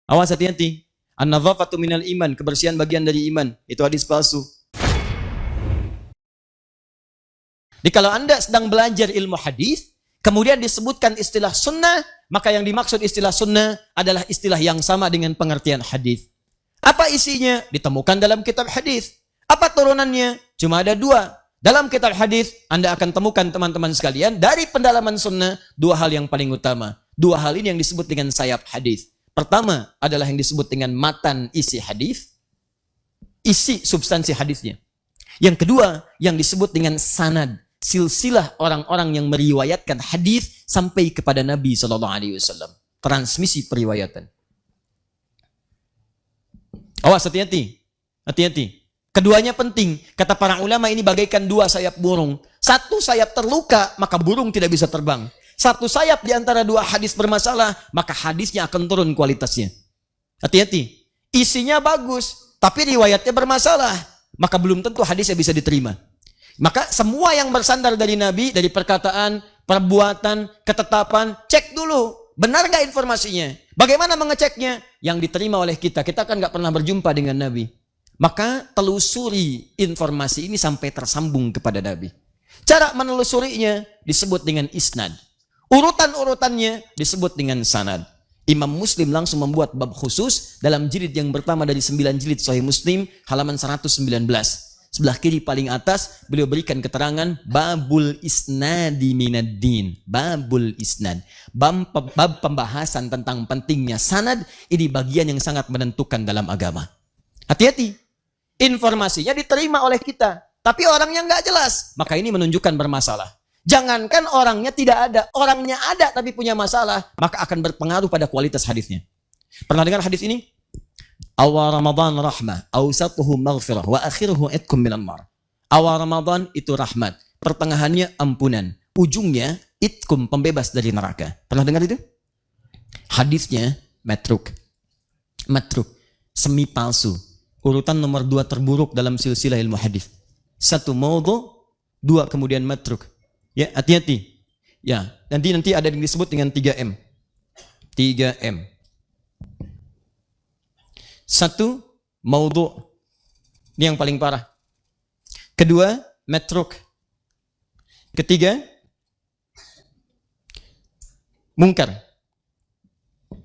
Awas hati-hati. An-nadhafatu minal iman, kebersihan bagian dari iman. Itu hadis palsu. Jadi kalau Anda sedang belajar ilmu hadis, kemudian disebutkan istilah sunnah, maka yang dimaksud istilah sunnah adalah istilah yang sama dengan pengertian hadis. Apa isinya? Ditemukan dalam kitab hadis. Apa turunannya? Cuma ada dua. Dalam kitab hadis, Anda akan temukan teman-teman sekalian, dari pendalaman sunnah, dua hal yang paling utama. Dua hal ini yang disebut dengan sayap hadis. Pertama adalah yang disebut dengan matan isi hadis, isi substansi hadisnya. Yang kedua, yang disebut dengan sanad, silsilah orang-orang yang meriwayatkan hadis sampai kepada Nabi SAW. Transmisi periwayatan. Awas, hati-hati. Hati-hati. Keduanya penting. Kata para ulama, ini bagaikan dua sayap burung. Satu sayap terluka, maka burung tidak bisa terbang. Satu sayap di antara dua hadis bermasalah, maka hadisnya akan turun kualitasnya. Hati-hati. Isinya bagus, tapi riwayatnya bermasalah, maka belum tentu hadisnya bisa diterima. Maka semua yang bersandar dari Nabi, dari perkataan, perbuatan, ketetapan, cek dulu. Benar nggak informasinya? Bagaimana mengeceknya? Yang diterima oleh kita. Kita kan nggak pernah berjumpa dengan Nabi. Maka telusuri informasi ini sampai tersambung kepada Nabi. Cara menelusurinya disebut dengan isnad. Urutan-urutannya disebut dengan sanad. Imam Muslim langsung membuat bab khusus dalam jilid yang pertama dari 9 jilid Sahih Muslim, halaman 119. Sebelah kiri paling atas, beliau berikan keterangan babul isnadi minaddin. Babul isnad. Bab pembahasan tentang pentingnya sanad, ini bagian yang sangat menentukan dalam agama. Hati-hati. Informasinya diterima oleh kita, tapi orangnya nggak jelas, maka ini menunjukkan bermasalah. Jangankan orangnya tidak ada, orangnya ada tapi punya masalah, maka akan berpengaruh pada kualitas hadisnya. Pernah dengar hadis ini? Awal Ramadan rahmah, awsatuhu maghfirah, wa akhiruhu itkum minan nar. Awal Ramadan itu rahmat, pertengahannya ampunan, ujungnya itkum, pembebas dari neraka. Pernah dengar itu? Hadisnya matruk. Matruk, semi palsu. Urutan nomor 2 terburuk dalam silsilah ilmu hadis. 1 maudhu, 2 kemudian matruk. Ya, hati-hati. Ya, nanti ada yang disebut dengan 3M. 3M. 1 maudhu. Ini yang paling parah. Kedua, matruk. Ketiga, mungkar.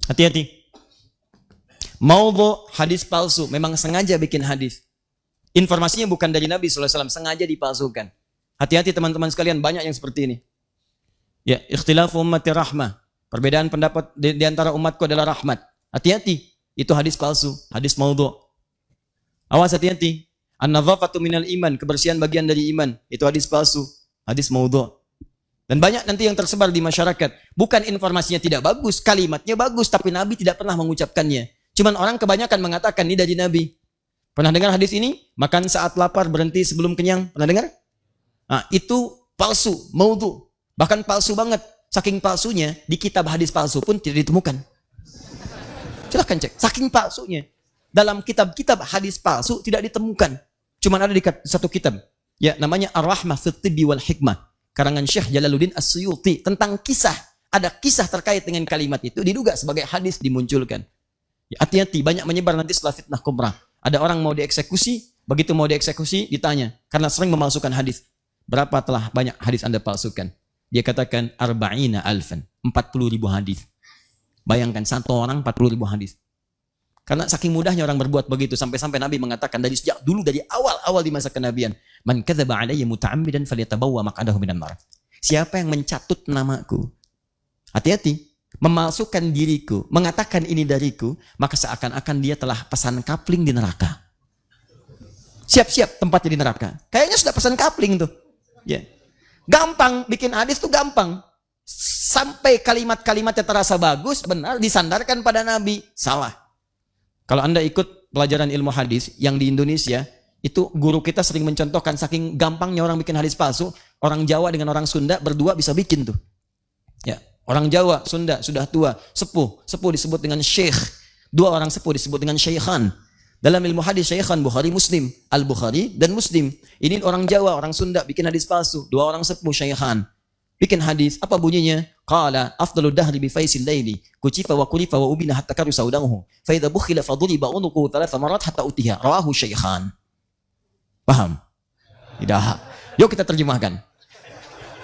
Hati-hati. Maudhu, hadis palsu, memang sengaja bikin hadis. Informasinya bukan dari Nabi SAW, sengaja dipalsukan. Hati-hati teman-teman sekalian, banyak yang seperti ini. Ya, ikhtilafu ummati rahmah. Perbedaan pendapat di antara umatku adalah rahmat. Hati-hati, itu hadis palsu, hadis maudhu. Awas, hati-hati. An-nadhafatu minal iman, kebersihan bagian dari iman, itu hadis palsu, hadis maudhu. Dan banyak nanti yang tersebar di masyarakat. Bukan informasinya tidak bagus, kalimatnya bagus, tapi Nabi tidak pernah mengucapkannya. Cuman orang kebanyakan mengatakan ini dari Nabi. Pernah dengar hadis ini? Makan saat lapar, berhenti sebelum kenyang. Pernah dengar? Nah, itu palsu, maudhu. Bahkan palsu banget. Saking palsunya, di kitab hadis palsu pun tidak ditemukan. Silahkan cek. Saking palsunya. Dalam kitab-kitab hadis palsu tidak ditemukan. Cuman ada di satu kitab. Ya, namanya Ar-Rahmah fit Tibbi wal Hikmah. Karangan Syekh Jalaluddin As-Suyuti. Tentang kisah. Ada kisah terkait dengan kalimat itu. Diduga sebagai hadis dimunculkan. Hati-hati, banyak menyebar nanti setelah fitnah kubra. Ada orang mau dieksekusi, begitu mau dieksekusi ditanya, karena sering memalsukan hadis. Berapa telah banyak hadis Anda palsukan? Dia katakan arba'ina alfan, 40.000 hadis. Bayangkan satu orang 40.000 hadis. Karena saking mudahnya orang berbuat begitu, sampai-sampai Nabi mengatakan dari sejak dulu, dari awal-awal di masa kenabian, man kadzaba alayya muta'ammidan falyatabawwa maq'adahu minan nar. Siapa yang mencatut namaku? Hati-hati. Memalsukan diriku, mengatakan ini dariku, maka seakan-akan dia telah pesan kapling di neraka. Siap-siap tempatnya di neraka. Kayaknya sudah pesan kapling tuh. Ya. Gampang, bikin hadis tuh gampang. Sampai kalimat-kalimatnya terasa bagus, benar, disandarkan pada Nabi. Salah. Kalau Anda ikut pelajaran ilmu hadis yang di Indonesia, itu guru kita sering mencontohkan saking gampangnya orang bikin hadis palsu, orang Jawa dengan orang Sunda berdua bisa bikin tuh. Ya. Orang Jawa, Sunda, sudah tua, sepuh. Sepuh disebut dengan syekh. 2 orang sepuh disebut dengan syekhan. Dalam ilmu hadis, syekhan Bukhari Muslim. Al-Bukhari dan Muslim. Ini orang Jawa, orang Sunda bikin hadis palsu. 2 orang sepuh syekhan. bikin hadis. Apa bunyinya? Qala afdalu dahri bi faisil laili kucifa wa kulifa wa ubina hatta karu saudahu fa idza bukhila faduriba unuqu thalatha marat hatta utiha rawahu syaikhan. Paham? Tidak. Yuk kita terjemahkan.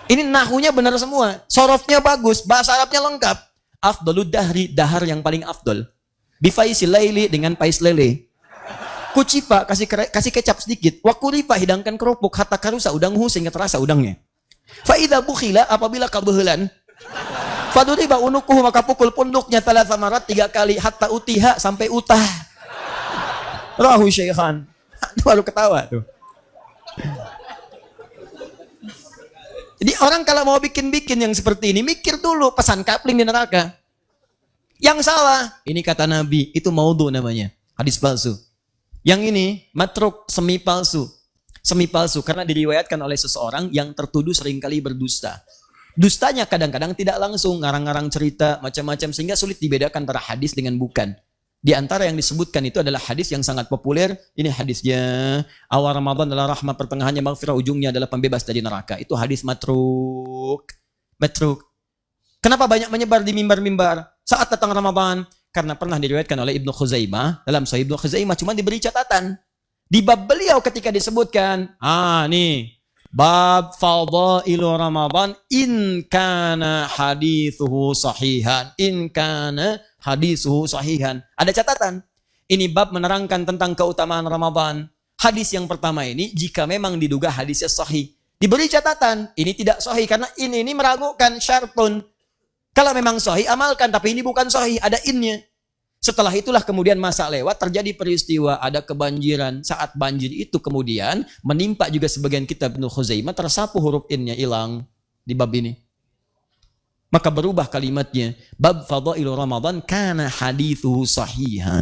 Ini nahunya benar semua, sorofnya bagus, bahasa Arabnya lengkap. Afdalu dahri, dahar yang paling afdol. Bi faisil laili, dengan pais lele. Kucipa, kasih kecap sedikit. Wa kulifa, hidangkan kerupuk hatta karu saudahu sehingga terasa udangnya. Fa idza bukhila, apabila kebehelan, faduriba unuquhu, maka pukul punduknya thalatha marat 3 kali hatta utiha, sampai utah. Rahu syaikhan. Baru ketawa tuh. Jadi orang kalau mau bikin-bikin yang seperti ini, mikir dulu, pesan kapling di neraka. Yang salah, ini kata Nabi, itu maudhu namanya, hadis palsu. Yang ini matruk, semi palsu. Semi palsu karena diriwayatkan oleh seseorang yang tertuduh seringkali berdusta. Dustanya kadang-kadang tidak langsung, ngarang-ngarang cerita, macam-macam, sehingga sulit dibedakan antara hadis dengan bukan. Di antara yang disebutkan itu adalah hadis yang sangat populer. Ini hadisnya, awal Ramadan adalah rahmat, pertengahannya maghfirah, ujungnya adalah pembebas dari neraka. Itu hadis matruk. Matruk. Kenapa banyak menyebar di mimbar-mimbar saat datang Ramadan? Karena pernah diriwayatkan oleh Ibnu Khuzaimah, dalam Sahih Ibnu Khuzaimah cuma diberi catatan. Di bab beliau ketika disebutkan, nih, bab fadailu Ramadan in kana hadithuhu sahihan. In kana hadithuhu sahihan. Ada catatan. Ini bab menerangkan tentang keutamaan Ramadan. Hadis yang pertama ini, jika memang diduga hadisnya sahih. Diberi catatan, ini tidak sahih karena ini meragukan syartun. Kalau memang sahih, amalkan. Tapi ini bukan sahih, ada innya. Setelah itulah kemudian masa lewat, terjadi peristiwa, ada kebanjiran. Saat banjir itu kemudian menimpa juga sebagian kitab Ibnu Khuzaimah, tersapu huruf innya, hilang di bab ini. Maka berubah kalimatnya. Bab fadailu Ramadan kana hadithuhu sahihan.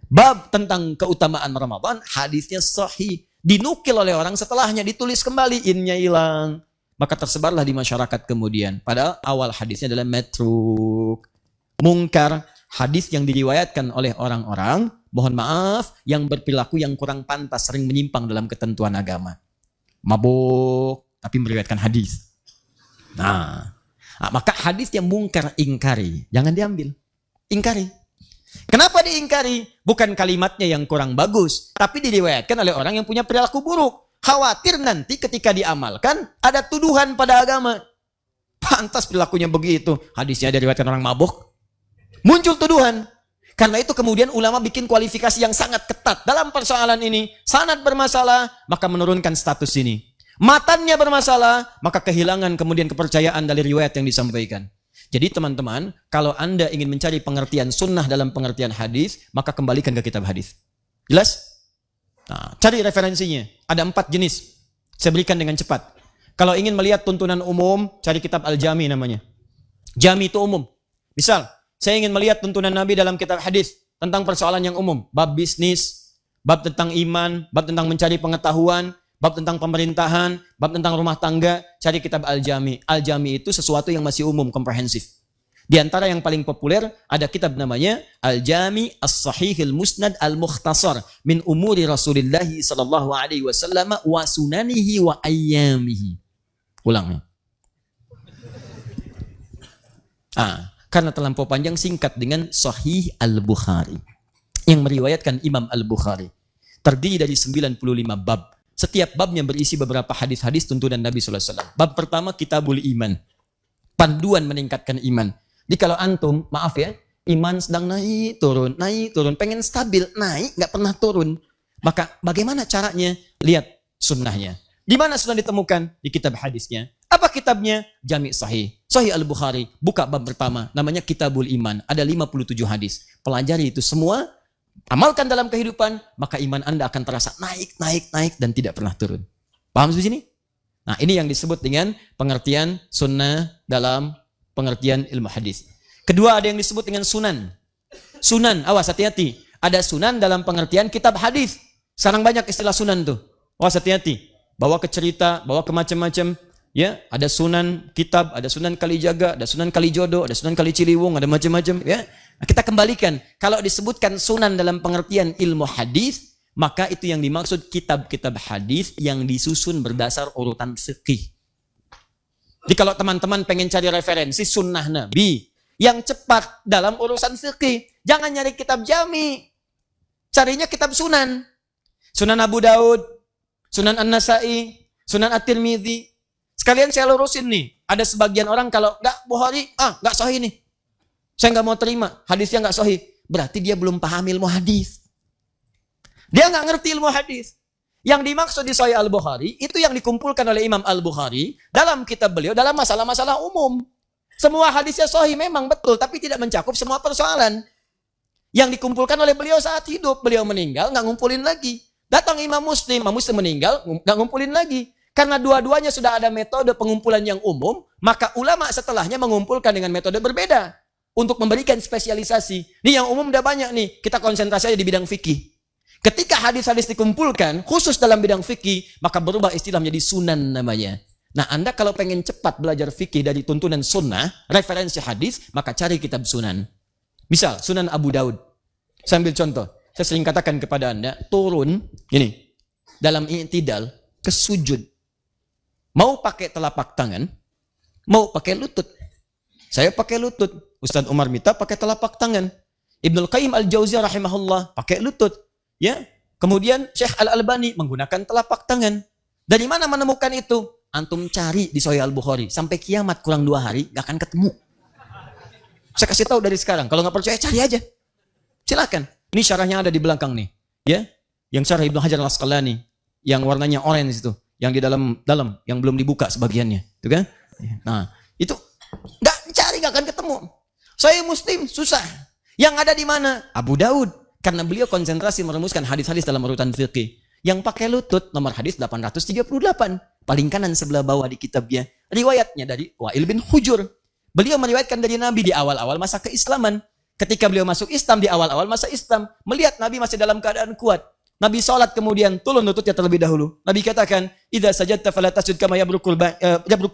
Bab tentang keutamaan Ramadan, hadisnya sahih. Dinukil oleh orang setelahnya, ditulis kembali, innya hilang. Maka tersebarlah di masyarakat kemudian. Padahal awal hadisnya adalah matruk, mungkar, hadis yang diriwayatkan oleh orang-orang, mohon maaf, yang berperilaku yang kurang pantas, sering menyimpang dalam ketentuan agama. Mabuk, tapi meriwayatkan hadis. Maka hadis yang mungkar, ingkari, jangan diambil. Ingkari. Kenapa diingkari? Bukan kalimatnya yang kurang bagus, tapi diriwayatkan oleh orang yang punya perilaku buruk. Khawatir nanti ketika diamalkan ada tuduhan pada agama. Pantas perilakunya begitu. Hadisnya diriwayatkan orang mabuk. Muncul tuduhan. Karena itu kemudian ulama bikin kualifikasi yang sangat ketat dalam persoalan ini. Sanad bermasalah, maka menurunkan status ini. Matannya bermasalah, maka kehilangan kemudian kepercayaan dari riwayat yang disampaikan. Jadi teman-teman, kalau Anda ingin mencari pengertian sunnah dalam pengertian hadis, maka kembalikan ke kitab hadis. Jelas? Cari referensinya. Ada 4 jenis. Saya berikan dengan cepat. Kalau ingin melihat tuntunan umum, cari kitab Al-Jami namanya. Jami itu umum. Misal, saya ingin melihat tuntunan Nabi dalam kitab hadis tentang persoalan yang umum. Bab bisnis, bab tentang iman, bab tentang mencari pengetahuan, bab tentang pemerintahan, bab tentang rumah tangga, cari kitab Al-Jami. Al-Jami itu sesuatu yang masih umum, komprehensif. Di antara yang paling populer ada kitab namanya Al-Jami As-Sahihil Musnad Al-Mukhtasar min umuri Rasulillah sallallahu alaihi wasallam wa sunanihi wa ayyamihi. Ulang. Karena terlampau panjang, singkat dengan Sahih Al-Bukhari yang meriwayatkan Imam Al-Bukhari. Terdiri dari 95 bab. Setiap babnya berisi beberapa hadis-hadis tuntunan Nabi sallallahu alaihi wasallam. Bab pertama Kitabul Iman. Panduan meningkatkan iman. Jadi kalau antum, maaf ya, iman sedang naik turun, pengen stabil, naik, nggak pernah turun. Maka bagaimana caranya? Lihat sunnahnya. Di mana sunnah ditemukan? Di kitab hadisnya. Apa kitabnya? Jami' Sahih. Sahih Al-Bukhari. Buka bab pertama, namanya Kitabul Iman. Ada 57 hadis. Pelajari itu semua, amalkan dalam kehidupan, maka iman Anda akan terasa naik, dan tidak pernah turun. Paham di sini? Nah, ini yang disebut dengan pengertian sunnah dalam pengertian ilmu hadis. Kedua, ada yang disebut dengan sunan. Sunan, awas hati-hati. Ada sunan dalam pengertian kitab hadis. Sekarang banyak istilah sunan tuh. Awas hati-hati. Bawa ke cerita, bawa ke macam-macam. Ya, ada sunan kitab, ada sunan Kalijaga, ada sunan Kalijodo, ada sunan Kali Ciliwung, ada macam-macam. Ya, nah, kita kembalikan. Kalau disebutkan sunan dalam pengertian ilmu hadis, maka itu yang dimaksud kitab-kitab hadis yang disusun berdasar urutan fikih. Jadi kalau teman-teman pengen cari referensi sunnah Nabi yang cepat dalam urusan fikih, jangan nyari kitab jami. Carinya kitab sunan. Sunan Abu Daud, Sunan An-Nasai, Sunan At-Tirmidzi. Sekalian saya lurusin nih. Ada sebagian orang kalau nggak Bukhari, nggak sahih nih. Saya nggak mau terima, hadisnya nggak sahih. Berarti dia belum paham ilmu hadis. Dia nggak ngerti ilmu hadis. Yang dimaksud di Sahih Al-Bukhari, itu yang dikumpulkan oleh Imam Al-Bukhari dalam kitab beliau dalam masalah-masalah umum. Semua hadisnya sahih memang betul, tapi tidak mencakup semua persoalan. Yang dikumpulkan oleh beliau saat hidup, beliau meninggal, nggak ngumpulin lagi. Datang Imam Muslim meninggal, nggak ngumpulin lagi. Karena dua-duanya sudah ada metode pengumpulan yang umum, maka ulama setelahnya mengumpulkan dengan metode berbeda untuk memberikan spesialisasi. Nih yang umum udah banyak nih, kita konsentrasi aja di bidang fikih. Ketika hadis-hadis dikumpulkan, khusus dalam bidang fikih, maka berubah istilah menjadi sunan namanya. Nah, Anda kalau pengen cepat belajar fikih dari tuntunan sunnah, referensi hadis, maka cari kitab sunan. Misal, Sunan Abu Daud. Saya ambil contoh. Saya sering katakan kepada Anda, turun, ini, dalam i'tidal, ke sujud. Mau pakai telapak tangan, mau pakai lutut. Saya pakai lutut. Ustaz Umar Mita pakai telapak tangan. Ibnul Qayyim Al-Jauziyah rahimahullah pakai lutut. Ya, kemudian Syekh Al-Albani menggunakan telapak tangan. Dari mana menemukan itu? Antum cari di Sahih Al-Bukhari. Sampai kiamat kurang 2 hari, gak akan ketemu. Saya kasih tahu dari sekarang. Kalau nggak percaya, cari aja. Silakan. Ini syarahnya ada di belakang nih. Ya, yang syarah Ibnu Hajar Al-Asqalani. Yang warnanya orange itu. Yang di dalam, yang belum dibuka sebagiannya. Itu kan? Nah, itu nggak cari, nggak akan ketemu. Sahih Muslim, susah. Yang ada di mana? Abu Daud. Karena beliau konsentrasi merumuskan hadis-hadis dalam urutan fikih. Yang pakai lutut, nomor hadis 838. Paling kanan sebelah bawah di kitabnya. Riwayatnya dari Wa'il bin Hujur. Beliau meriwayatkan dari Nabi di awal-awal masa keislaman. Ketika beliau masuk Islam di awal-awal masa Islam. Melihat Nabi masih dalam keadaan kuat. Nabi sholat kemudian turun lututnya terlebih dahulu. Nabi katakan, "Idza sajadta fala tasjud kama yabrukul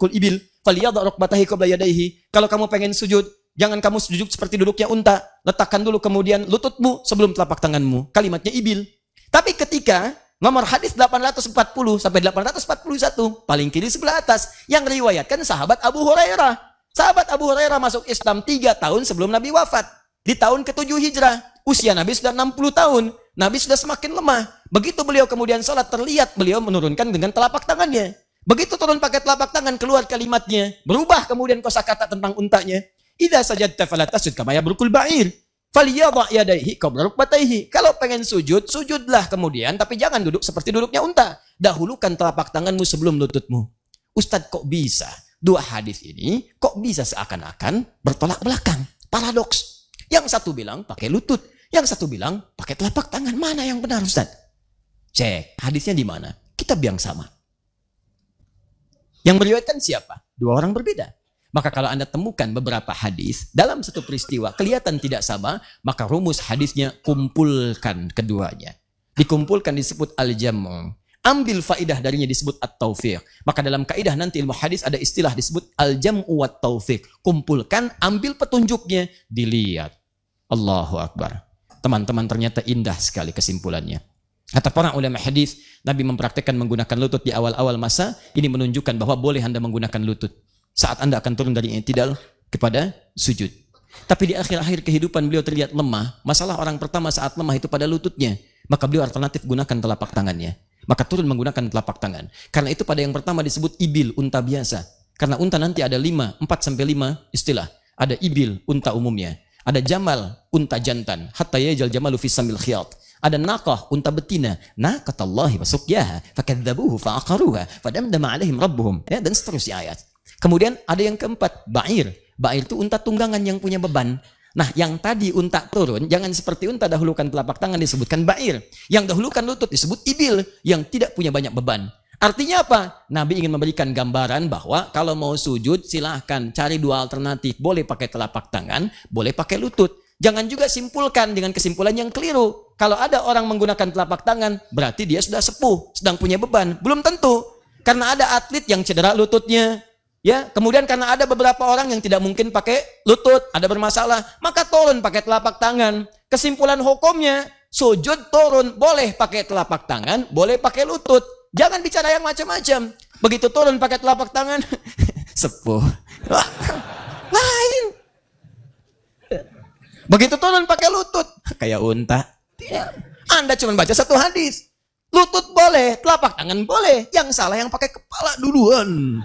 ibil, falyadha rukbatahi qabla yadayhi." Kalau kamu pengen sujud, jangan kamu sujud seperti duduknya unta. Letakkan dulu kemudian lututmu sebelum telapak tanganmu. Kalimatnya ibil. Tapi ketika nomor hadis 840 sampai 841, paling kiri sebelah atas, yang riwayatkan sahabat Abu Hurairah. Sahabat Abu Hurairah masuk Islam 3 tahun sebelum Nabi wafat. Di tahun ke-7 Hijrah. Usia Nabi sudah 60 tahun. Nabi sudah semakin lemah. Begitu beliau kemudian sholat, terlihat beliau menurunkan dengan telapak tangannya. Begitu turun pakai telapak tangan, keluar kalimatnya. Berubah kemudian kosakata tentang untanya. Idza sajadta fala tasjud kama yabrukul ba'ir. Falyadha yadayhi qabla rukbatayhi. Kalau pengen sujud, sujudlah kemudian, tapi jangan duduk seperti duduknya unta. Dahulukan telapak tanganmu sebelum lututmu. Ustadz, kok bisa? 2 hadis ini kok bisa seakan-akan bertolak belakang? Paradoks. Yang satu bilang pakai lutut, yang satu bilang pakai telapak tangan. Mana yang benar, Ustadz? Cek, hadisnya di mana? Kitab yang sama. Yang meriwayatkan siapa? 2 orang berbeda. Maka kalau Anda temukan beberapa hadis dalam satu peristiwa kelihatan tidak sama, maka rumus hadisnya kumpulkan keduanya. Dikumpulkan disebut al-jamu'. Ambil faidah darinya disebut at-taufiq. Maka dalam kaidah nanti ilmu hadis ada istilah disebut al-jam'u wat-taufiq. Kumpulkan, ambil petunjuknya, dilihat. Allahu Akbar. Teman-teman, ternyata indah sekali kesimpulannya. Kata para ulama hadis, Nabi mempraktikkan menggunakan lutut di awal-awal masa. Ini menunjukkan bahwa boleh Anda menggunakan lutut saat Anda akan turun dari i'tidal kepada sujud. Tapi di akhir-akhir kehidupan beliau terlihat lemah. Masalah orang pertama saat lemah itu pada lututnya. Maka beliau alternatif gunakan telapak tangannya. Maka turun menggunakan telapak tangan. Karena itu pada yang pertama disebut ibil, unta biasa. Karena unta nanti ada 4 sampai 5 istilah. Ada ibil, unta umumnya. Ada jamal, unta jantan. Hatta yajal jamalu fi samil khiyat. Ada naqah, unta betina. Naqatallahi wa suqyaha fakadzabuhu fa'aqaruha fadamdama alaihim rabbuhum. Ya, dan seterusnya ayat. Kemudian ada yang keempat, ba'ir. Ba'ir itu unta tunggangan yang punya beban. Nah, yang tadi unta turun, jangan seperti unta dahulukan telapak tangan disebutkan ba'ir. Yang dahulukan lutut disebut ibil, yang tidak punya banyak beban. Artinya apa? Nabi ingin memberikan gambaran bahwa kalau mau sujud silahkan cari 2 alternatif. Boleh pakai telapak tangan, boleh pakai lutut. Jangan juga simpulkan dengan kesimpulan yang keliru. Kalau ada orang menggunakan telapak tangan, berarti dia sudah sepuh, sedang punya beban. Belum tentu. Karena ada atlet yang cedera lututnya. Ya, kemudian karena ada beberapa orang yang tidak mungkin pakai lutut, ada bermasalah, maka turun pakai telapak tangan. Kesimpulan hukumnya, sujud turun, boleh pakai telapak tangan, boleh pakai lutut. Jangan bicara yang macam-macam. Begitu turun pakai telapak tangan, sepuh. Lain. Begitu turun pakai lutut, kayak unta. Anda cuma baca satu hadis. Lutut boleh, telapak tangan boleh. Yang salah yang pakai kepala duluan.